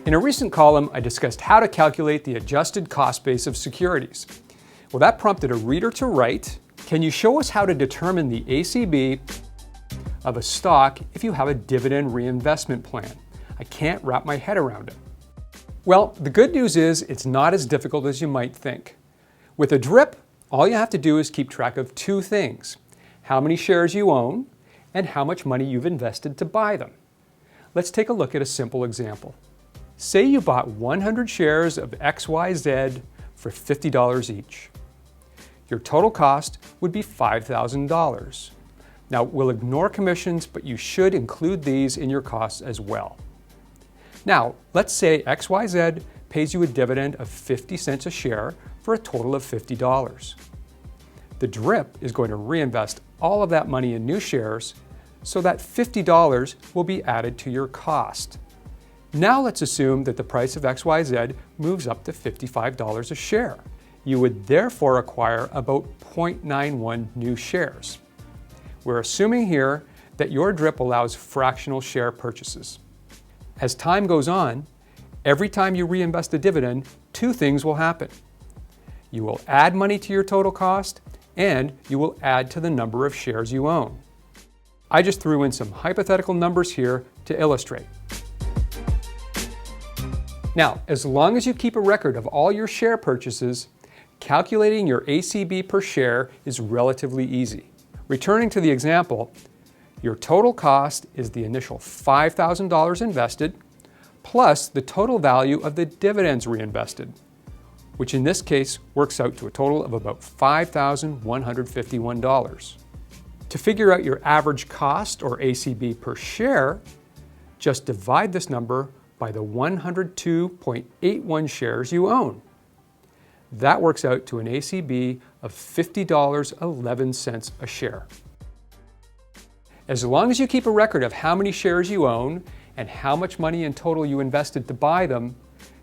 In a recent column, I discussed how to calculate the adjusted cost base of securities. Well, that prompted a reader to write, "Can you show us how to determine the ACB of a stock if you have a dividend reinvestment plan? I can't wrap my head around it." Well, the good news is it's not as difficult as you might think. With a DRIP, all you have to do is keep track of two things: how many shares you own and how much money you've invested to buy them. Let's take a look at a simple example. Say you bought 100 shares of XYZ for $50 each. Your total cost would be $5,000. Now, we'll ignore commissions, but you should include these in your costs as well. Now, let's say XYZ pays you a dividend of 50 cents a share for a total of $50. The DRIP is going to reinvest all of that money in new shares, so that $50 will be added to your cost. Now let's assume that the price of XYZ moves up to $55 a share. You would therefore acquire about 0.91 new shares. We're assuming here that your DRIP allows fractional share purchases. As time goes on, every time you reinvest a dividend, two things will happen. You will add money to your total cost, and you will add to the number of shares you own. I just threw in some hypothetical numbers here to illustrate. Now, as long as you keep a record of all your share purchases, calculating your ACB per share is relatively easy. Returning to the example, your total cost is the initial $5,000 invested plus the total value of the dividends reinvested, which in this case works out to a total of about $5,151. To figure out your average cost, or ACB per share, just divide this number by the 102.81 shares you own. That works out to an ACB of $50.11 a share. As long as you keep a record of how many shares you own and how much money in total you invested to buy them,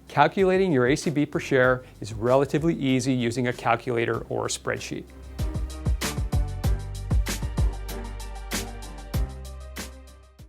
calculating your ACB per share is relatively easy using a calculator or a spreadsheet.